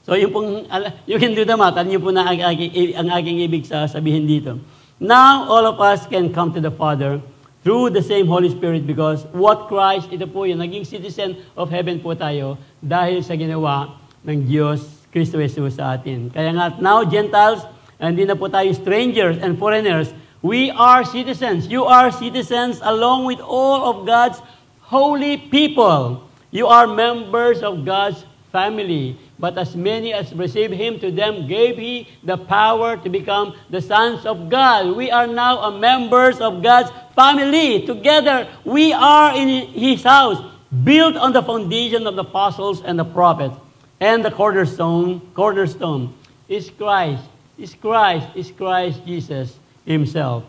So, yung pong, you can do the math. Ano yung po na ang aking ibig sabihin dito. Now, all of us can come to the Father through the same Holy Spirit because what Christ, ito po yung naging citizen of heaven po tayo dahil sa ginawa ng Diyos, Kristo Jesus sa atin. Kaya nga, now, Gentiles, hindi na po tayo strangers and foreigners. We are citizens. You are citizens along with all of God's holy people. You are members of God's family. But as many as received Him, to them gave He the power to become the sons of God. We are now members of God's family. Together, we are in His house, built on the foundation of the apostles and the prophets. And the cornerstone is Christ. Is Christ Jesus Himself.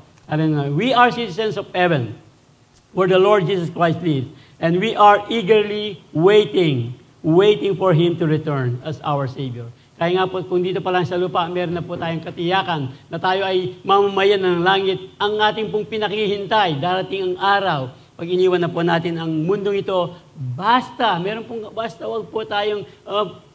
We are citizens of heaven, where the Lord Jesus Christ lives. And we are eagerly waiting for Him to return as our Savior. Kaya nga po, kung dito pa lang sa lupa, meron na po tayong katiyakan na tayo ay mamamayan ng langit. Ang ating pong pinakihintay, darating ang araw, pag iniwan na po natin ang mundong ito, basta, wag po tayong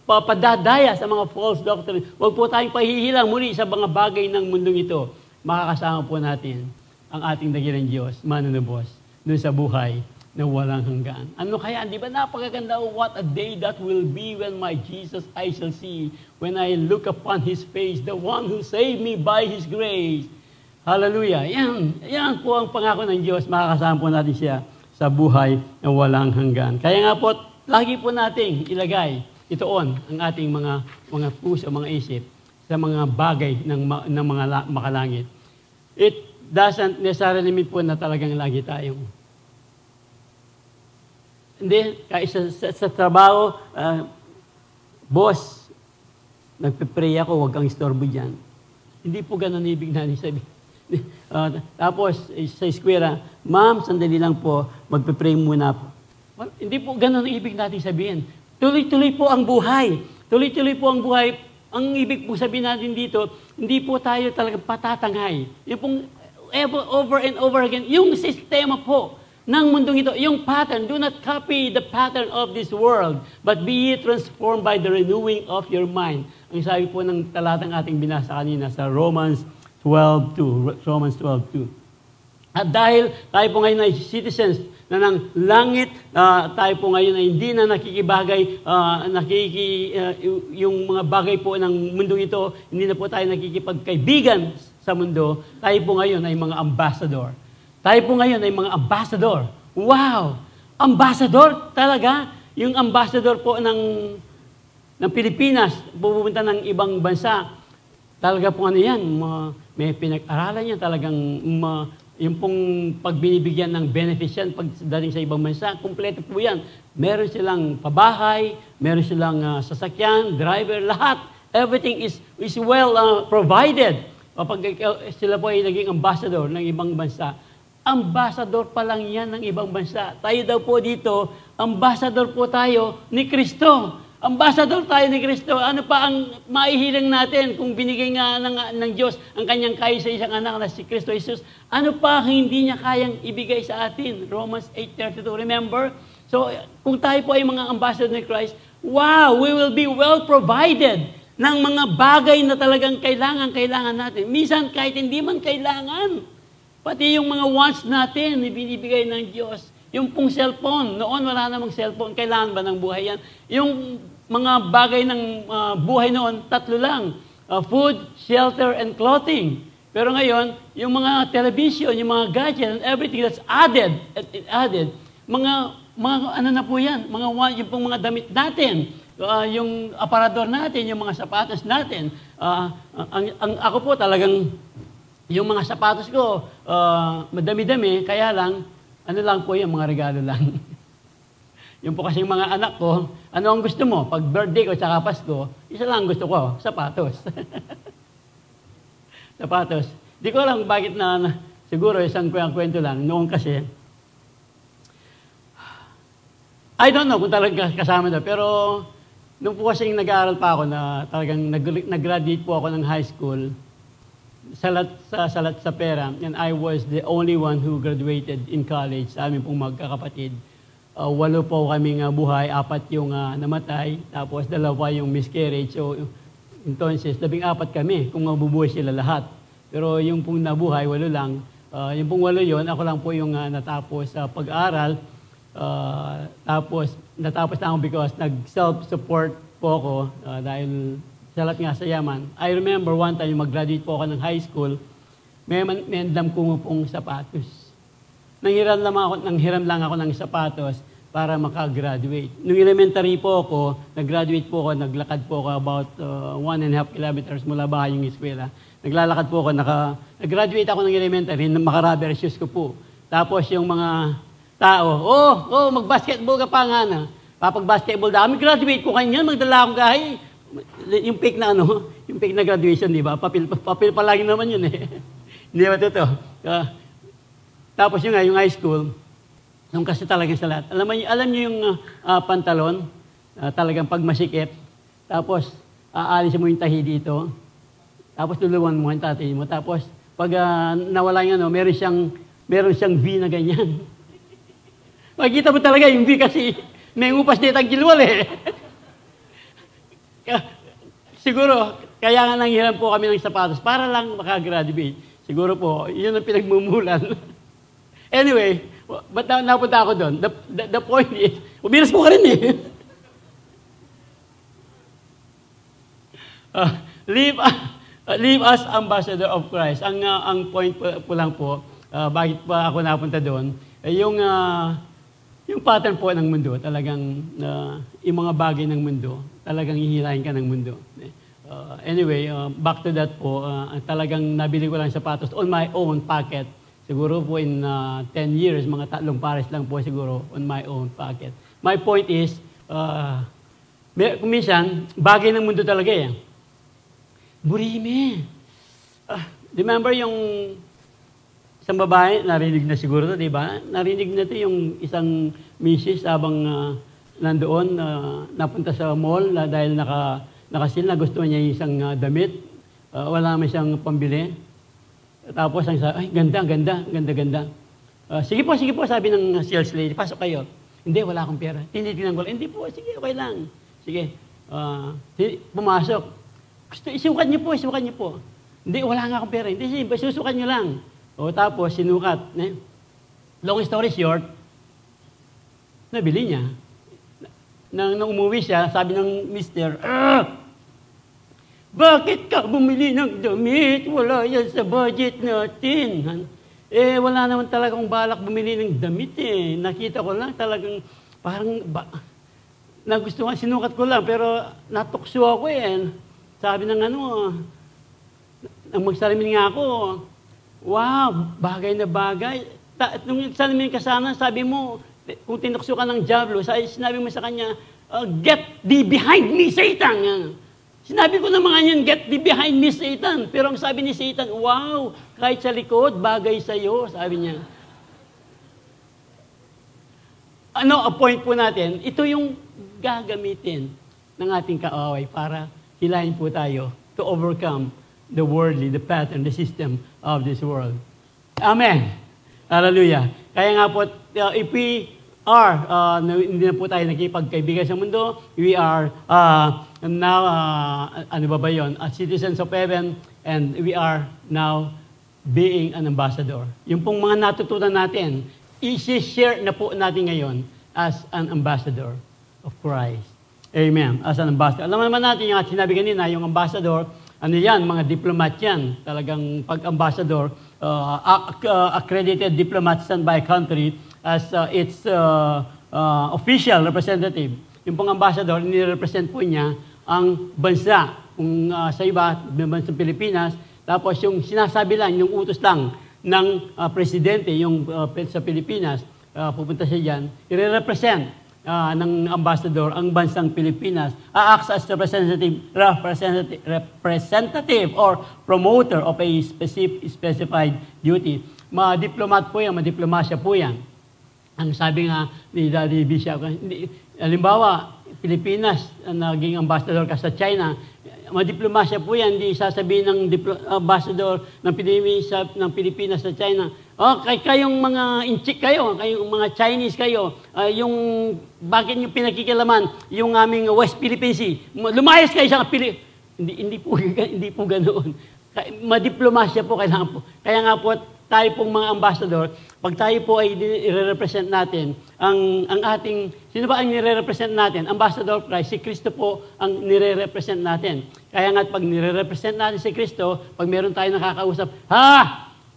papadadaya sa mga false doctrine. Wag po tayong pahihilang muli sa mga bagay ng mundong ito. Makakasama po natin ang ating dakilang Diyos, manunubos, doon sa buhay na walang hanggan. Ano kaya? Di ba napakaganda? What a day that will be when my Jesus I shall see, when I look upon His face, the one who saved me by His grace. Hallelujah. Yan po ang pangako ng Diyos. Makakasama po natin siya sa buhay na walang hanggan. Kaya nga po, lagi po nating ilagay itoon ang ating mga puso, mga isip sa mga bagay ng mga makalangit. It doesn't necessarily mean po na talagang lagi tayong hindi, kahit sa trabaho, boss, nagpe-pray ako, huwag kang istorbo dyan. Hindi po ganun ibig natin sabihin. Tapos, sa eskwela, ma'am, sandali lang po, magpe-pray muna po. Well, hindi po ganun ibig natin sabihin. Tuloy-tuloy po ang buhay. Tuloy-tuloy po ang buhay. Ang ibig po sabihin natin dito, hindi po tayo talagang patatangay. Yung pong over and over again, yung sistema po ng mundong ito, yung pattern, do not copy the pattern of this world, but be transformed by the renewing of your mind. Ang sabi po ng talatang ating binasa kanina sa Romans 12:2. At dahil tayo po ngayon ay citizens na ng langit, tayo po ngayon ay hindi na nakikibagay, yung mga bagay po ng mundong ito, hindi na po tayo nakikipagkaibigan sa mundo. Tayo po ngayon ay mga ambassador. Tayo po ngayon ay mga ambassador. Wow! Ambassador talaga? Yung ambassador po ng Pilipinas, pupunta ng ibang bansa. Talaga po ano yan, may pinag-aralan yan talagang, yung pong pagbinibigyan ng benefits yan, pagdating sa ibang bansa, kumpleto po yan. Meron silang pabahay, meron silang sasakyan, driver, lahat. Everything is well provided. Kapag sila po ay naging ambassador ng ibang bansa, ambassador pa lang yan ng ibang bansa. Tayo daw po dito, ambassador po tayo ni Kristo. Ambassador tayo ni Kristo. Ano pa ang maihiling natin kung binigay nga ng Diyos ang kanyang kaisa-isang anak na si Kristo Jesus? Ano pa hindi niya kayang ibigay sa atin? Romans 8:32, remember? So, kung tayo po ay mga ambassador ni Christ, wow, we will be well provided ng mga bagay na talagang kailangan natin. Minsan, kahit hindi man kailangan, pati yung mga wants natin, ibinibigay ng Diyos. Yung pong cellphone, noon wala namang cellphone, kailangan ba ng buhay yan? Yung mga bagay ng buhay noon, 3 lang. Food, shelter, and clothing. Pero ngayon, yung mga television, yung mga gadget, and everything that's added, mga ano na po yan, yung pong mga damit natin, yung aparador natin, yung mga sapatos natin. Ako po talagang, yung mga sapatos ko, madami-dami, kaya lang, ano lang po yung mga regalo lang. Yung po kasing mga anak ko, ano ang gusto mo? Pag birthday ko tsaka Pasko, isa lang gusto ko, sapatos. Sapatos. Di ko alam bakit siguro isang kwento lang. Noon kasi, I don't know kung talagang kasama na, pero nung po kasing nag-aaral pa ako na talagang nag-graduate po ako ng high school, Salat sa pera, and I was the only one who graduated in college sa amin pong magkakapatid. 8 po kaming buhay, 4 yung namatay, tapos 2 yung miscarriage. So, entonces, 14 kami kung mabubuhay sila lahat. Pero yung pong nabuhay, 8 lang. Yung pong 8 yun, ako lang po yung natapos sa pag-aaral. Tapos, natapos na ako because nag-self-support po ako dahil salat nga sa yaman. I remember one time, mag-graduate po ako ng high school, may endam ko pong sapatos. Nanghiram lang ako ng sapatos para makagraduate. Nung elementary po ako, nag-graduate po ako, naglakad po ako about 1.5 kilometers mula bahay yung eskwela. Naglalakad po ako, nag-graduate ako ng elementary, maka-rubber shoes ko po. Tapos yung mga tao, mag-basketball ka pa nga na. Papag-basketball dami, graduate ko kanyan, magdala akong gahay. Yung fake na graduation, di ba? Papel pa lang naman yun eh. Hindi ba totoo? Tapos yung high school, nung kasi talagang sa lahat. Alam niyo yung pantalon, talagang pagmasikip, tapos aalisin mo yung tahi dito, tapos luluwan mo yung tatay mo, tapos pag nawala yung meron siyang V na ganyan. Makikita mo talaga yung V kasi may upas dito ang kilwal eh. Siguro, kaya nga nanghiram po kami ng sapatos para lang makagraduate. Siguro po, yun ang pinagmumulan. Anyway, ba't napunta ako doon? The point is, umiras po ka rin eh. Live as ambassador of Christ. Ang point po lang po, bakit pa ako napunta doon, yung pattern po ng mundo, talagang yung mga bagay ng mundo, talagang hihilahin ka ng mundo. Anyway, back to that po, talagang nabili ko lang sapatos on my own pocket. Siguro po in 10 years, mga 3 pares lang po siguro on my own pocket. My point is, minsan, bagay ng mundo talaga eh. Burimi. Remember yung isang babae, narinig na siguro to, di ba? Narinig na to yung isang misis habang nandoon, napunta sa mall dahil nakasil na gusto niya yung isang damit. Wala naman siyang pambili. Tapos ang sabi, ay, ganda. Sige po, sabi ng sales lady, pasok kayo. Hindi, wala akong pera. Tinitingnan ko lang, hindi po, sige, okay lang. Sige, pumasok. Isukat niyo po. Hindi, wala nga akong pera. Hindi, susukat niyo lang. O tapos, sinukat. Long story short, Nabili niya. Nang umuwi siya, sabi ng mister, bakit ka bumili ng damit? Wala yan sa budget natin. Wala naman talagang balak bumili ng damit eh. Nakita ko lang talagang parang, nagustuhan, sinukat ko lang, pero natukso ako eh. Sabi ng nang magsalamin nga ako, wow, bagay na bagay. Nung salamin ka sana, sabi mo, kung tinukso ka ng Diablo, sinabi mo sa kanya, get thee behind me, Satan! Sinabi ko naman yan, get thee behind me, Satan. Pero ang sabi ni Satan, wow, kahit sa likod, bagay sa'yo, sabi niya. Ang point po natin, ito yung gagamitin ng ating kaaway para hilahin po tayo to overcome the worldly, the pattern, the system of this world. Amen. Hallelujah. Kaya nga po, if we are, hindi na po tayo nakipagkaibigan sa mundo, we are now, citizens of heaven, and we are now being an ambassador. Yung pong mga natutunan natin, i-share na po natin ngayon as an ambassador of Christ. Amen. As an ambassador. Alam naman natin yung sinabi kanina, yung ambassador, mga diplomat yan. Talagang pag-ambassador, accredited diplomat sent by a country as its official representative. Yung pong ambassador, nire-represent po niya ang bansa. Kung sa iba, bansa Pilipinas, tapos yung sinasabi lang, yung utos lang ng presidente, yung sa Pilipinas, pupunta siya dyan, i-represent ng ambassador ang bansang Pilipinas, acts as representative or promoter of a specified duty. Ma-diplomat po yan, ma-diplomasya po yan. Ang sabi nga ni Daddy Bishop, halimbawa, Pilipinas, naging ambassador ka sa China, madiplomasya po yan, hindi sasabihin ng ambassador ng Pilipinas sa China, kayong mga inchik kayo, kayong mga Chinese kayo, bakit nyo pinakikilaman yung aming West Philippine Sea? Lumayas kayo sa hindi po ganoon. Madiplomasya po kailangan po. Kaya nga po, tayo pong mga ambassador, pag tayo po ay i-represent natin, ang ating, sino ba ang nire-represent natin? Ambassador of Christ, si Kristo po ang nire-represent natin. Kaya nga pag nire-represent natin si Kristo, pag meron tayo nakakausap,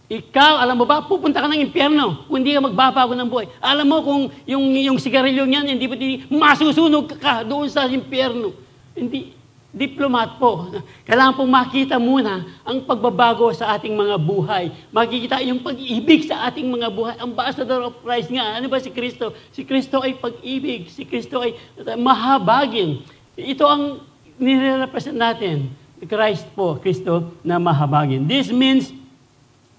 ikaw, alam mo ba, pupunta ka ng impyerno kung hindi ka magbabago ng buhay. Alam mo kung yung sigarilyo niyan, hindi masusunog ka doon sa impyerno. Hindi. Diplomat po. Kailangan pong makita muna ang pagbabago sa ating mga buhay. Makikita yung pag-ibig sa ating mga buhay. Ambassador of Christ nga. Ano ba si Kristo? Si Kristo ay pag-ibig. Si Kristo ay mahabagin. Ito ang nire-represent natin. Christ po, Kristo na mahabagin. This means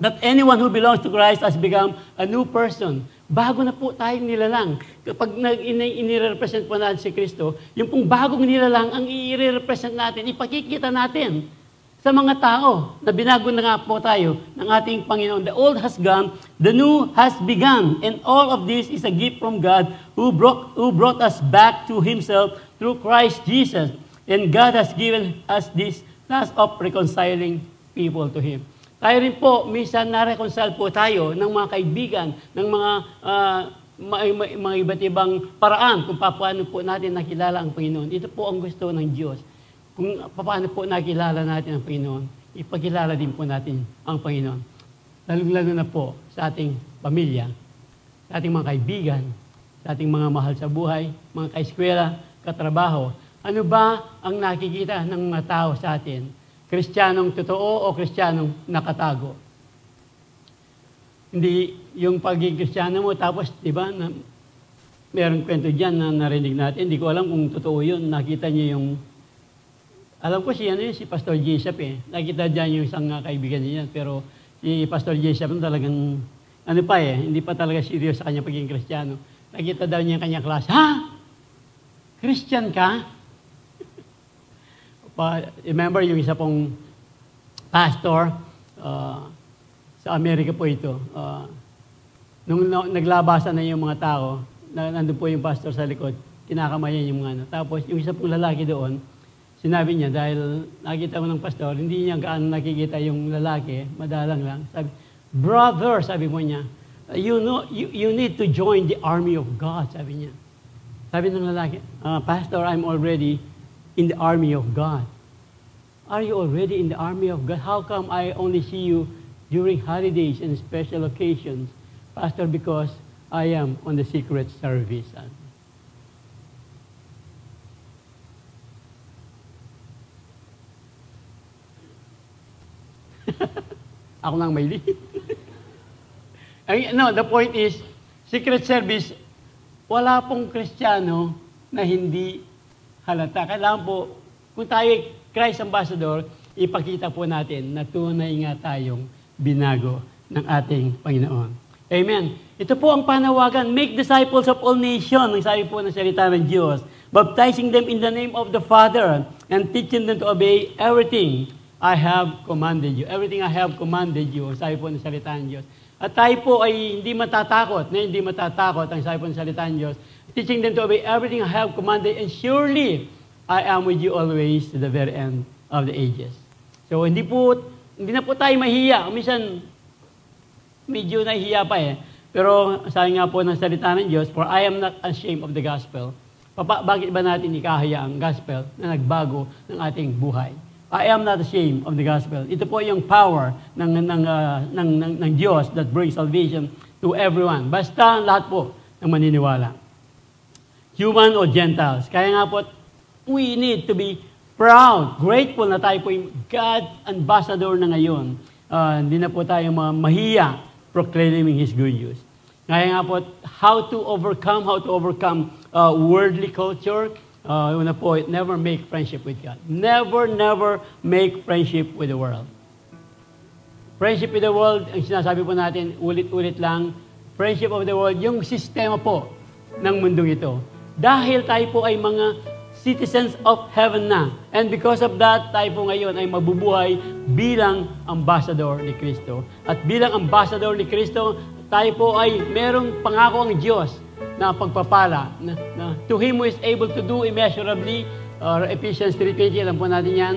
that anyone who belongs to Christ has become a new person. Bago na po tayong nilalang. Kapag inirepresent po natin si Kristo, yung pong bagong nilalang ang i-represent natin, ipakikita natin sa mga tao na binago na nga po tayo ng ating Panginoon. The old has gone, the new has begun. And all of this is a gift from God who brought us back to Himself through Christ Jesus. And God has given us this task of reconciling people to Him. Tayo rin po, minsan na-reconcile po tayo ng mga kaibigan, ng mga iba't ibang paraan kung paano po natin nakilala ang Panginoon. Ito po ang gusto ng Diyos. Kung paano po nakilala natin ang Panginoon, ipakilala din po natin ang Panginoon. Lalo na po sa ating pamilya, sa ating mga kaibigan, sa ating mga mahal sa buhay, mga kaeskwela, katrabaho. Ano ba ang nakikita ng mga tao sa atin? Kristiyanong totoo o Kristiyanong nakatago? Hindi yung pagiging Kristiyano mo, tapos, di ba, mayroong kwento dyan na narinig natin. Hindi ko alam kung totoo yun. Nakita niyo yung, alam ko si Pastor Jessup eh. Nakita dyan yung isang kaibigan niya. Pero si Pastor Jessup talagang, hindi pa talaga serious sa kanya pagiging Kristiyano. Nakita daw niya yung kanyang klase, Christian ka? Remember yung isa pong pastor sa Amerika po ito. Nung naglabasan na yung mga tao, nandun po yung pastor sa likod, kinakamayan yung mga Tapos yung isa pong lalaki doon, sinabi niya, dahil nakita mo ng pastor, hindi niya gaano nakikita yung lalaki, madalang lang. Sabi, brother, sabi mo niya, you need to join the army of God, sabi niya. Sabi ng lalaki, Pastor, I'm already in the army of God. Are you already in the army of God? How come I only see you during holidays and special occasions? Pastor, because I am on the secret service. Ako nang may lead. No, the point is, secret service, wala pong Kristiyano na hindi halata. Kailangan po, kung tayo Christ Ambassador, ipakita po natin na tunay nga tayong binago ng ating Panginoon. Amen. Ito po ang panawagan, make disciples of all nations, ang sabi po ng salita ng Diyos, baptizing them in the name of the Father and teaching them to obey everything I have commanded you. Everything I have commanded you, sabi po ng salita ng Diyos. At tayo po ay hindi matatakot, ang sabi po ng salita ng Diyos, teaching them to obey everything I have commanded, and surely I am with you always to the very end of the ages. So, hindi na po tayo mahiya. Minsan, medyo nahihiya pa eh. Pero, sabi nga po ng salita ng Diyos, for I am not ashamed of the gospel. Bakit ba natin ikahaya ang gospel na nagbago ng ating buhay? I am not ashamed of the gospel. Ito po yung power ng Diyos that brings salvation to everyone. Basta lahat po ng maniniwala. Human o Gentiles. Kaya nga po, we need to be proud, grateful na tayo po yung God ambassador na ngayon. Hindi na po tayo mahiya proclaiming His good news. Kaya nga po, how to overcome worldly culture. Una po, never make friendship with God. Never make friendship with the world. Friendship with the world, ang sinasabi po natin, ulit-ulit lang, friendship of the world, yung sistema po ng mundong ito. Dahil tayo po ay mga citizens of heaven na. And because of that, tayo po ngayon ay mabubuhay bilang ambassador ni Kristo. At bilang ambassador ni Kristo, tayo po ay merong pangako ang Diyos na pagpapala. To Him who is able to do immeasurably, Ephesians 3:20, alam po natin yan,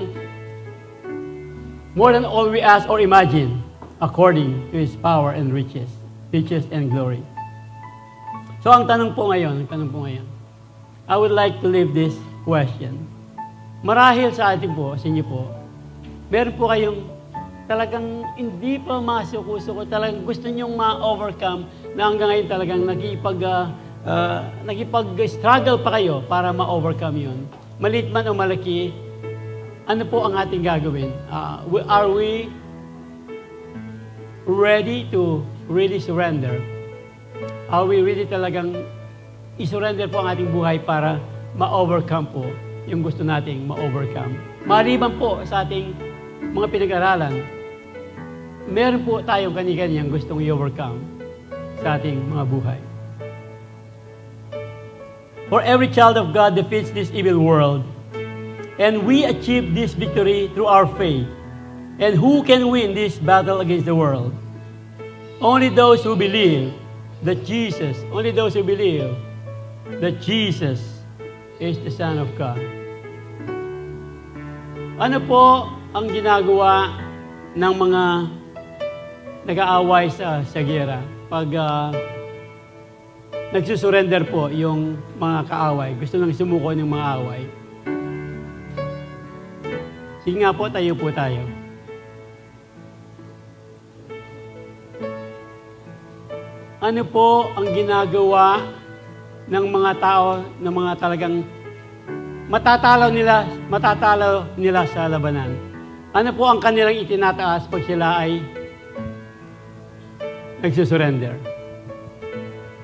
more than all we ask or imagine, according to His power and riches and glory. So ang tanong po ngayon, I would like to leave this question. Marahil sa atin po, sa inyo po, meron po kayong talagang hindi pa masuko-suko, talagang gusto nyong ma-overcome na hanggang ngayon talagang nakipag-struggle pa kayo para ma-overcome yun. Maliit man o malaki, ano po ang ating gagawin? Are we ready to really surrender? Are we really talagang i-surrender po ang ating buhay para ma-overcome po yung gusto nating ma-overcome? Maliban po sa ating mga pinag-aralan, meron po tayong kani-kaniyang gustong i-overcome sa ating mga buhay. For every child of God defeats this evil world, and we achieve this victory through our faith. And who can win this battle against the world? Only those who believe that Jesus is the Son of God. Ano po ang ginagawa ng mga nag-aaway sa giyera? Pag nagsusurrender po yung mga kaaway, gusto nang sumuko ng mga away. Sige nga po, tayo po tayo. Ano po ang ginagawa ng mga tao na mga talagang matatalo nila sa labanan? Ano po ang kanilang itinataas pag sila ay nagsusurrender?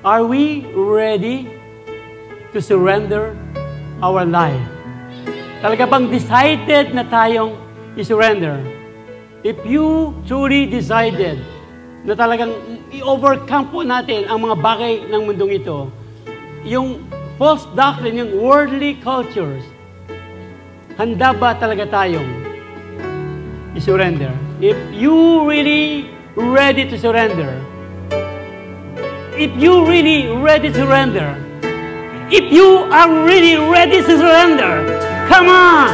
Are we ready to surrender our life? Talaga bang decided na tayong i-surrender? If you truly decided na talagang i-overcome po natin ang mga bagay ng mundong ito, yung false doctrine, yung worldly cultures, handa ba talaga tayong i-surrender? If you really ready to surrender, if you really ready to surrender, if you are really ready to surrender, come on!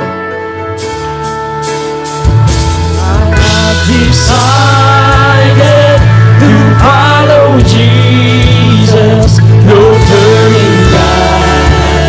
I have decided to follow Jesus, no turning back.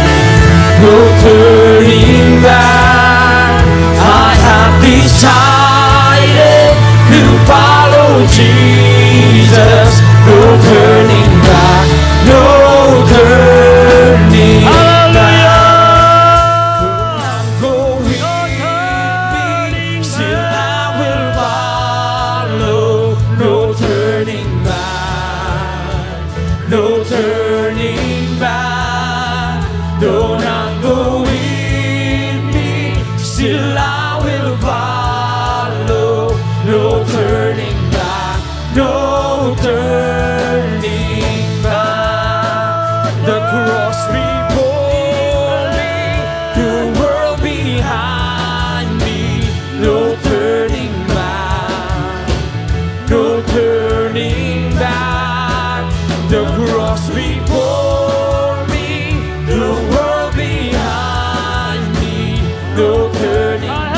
turning back. The cross before me, the world behind me. No turning back, no turning back. The cross before me, the world behind me. No turning back.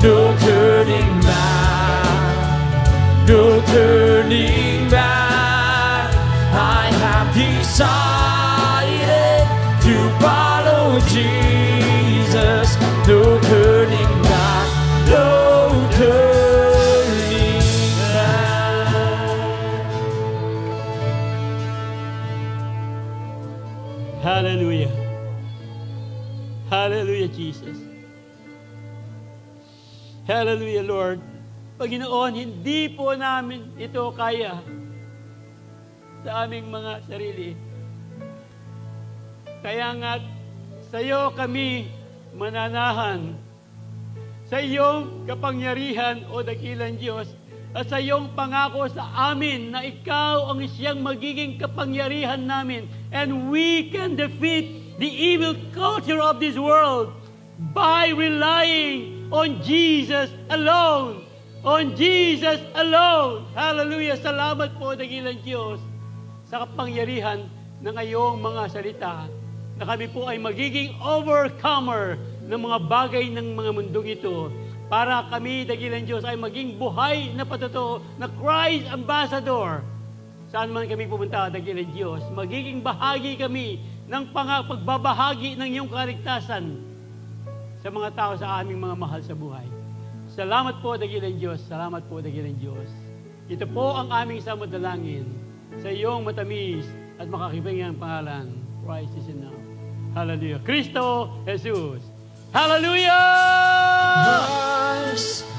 No turning back, no turning back. I have decided to follow Jesus. No turning back, no turning back. Hallelujah. Hallelujah, Jesus. Hallelujah, Lord. Panginoon, hindi po namin ito kaya sa aming mga sarili. Kaya nga, sa iyo kami mananahan. Sa iyong kapangyarihan, O dakilang Diyos, at sa iyong pangako sa amin na ikaw ang siyang magiging kapangyarihan namin. And we can defeat the evil culture of this world by relying on Jesus alone. On Jesus alone. Hallelujah. Salamat po, dakilang Diyos, sa kapangyarihan ng iyong mga salita na kami po ay magiging overcomer ng mga bagay ng mga mundong ito para kami, dakilang Diyos, ay maging buhay na patotoo na Christ Ambassador. Saan man kami pumunta, dakilang Diyos, magiging bahagi kami ng pagbabahagi ng iyong kaligtasan sa mga tao sa aming mga mahal sa buhay. Salamat po, dakilang Diyos. Salamat po, dakilang Diyos. Ito po ang aming samadalangin sa iyong matamis at makakibangyang pangalan. Christ is enough. Hallelujah. Kristo Jesus. Hallelujah! Christ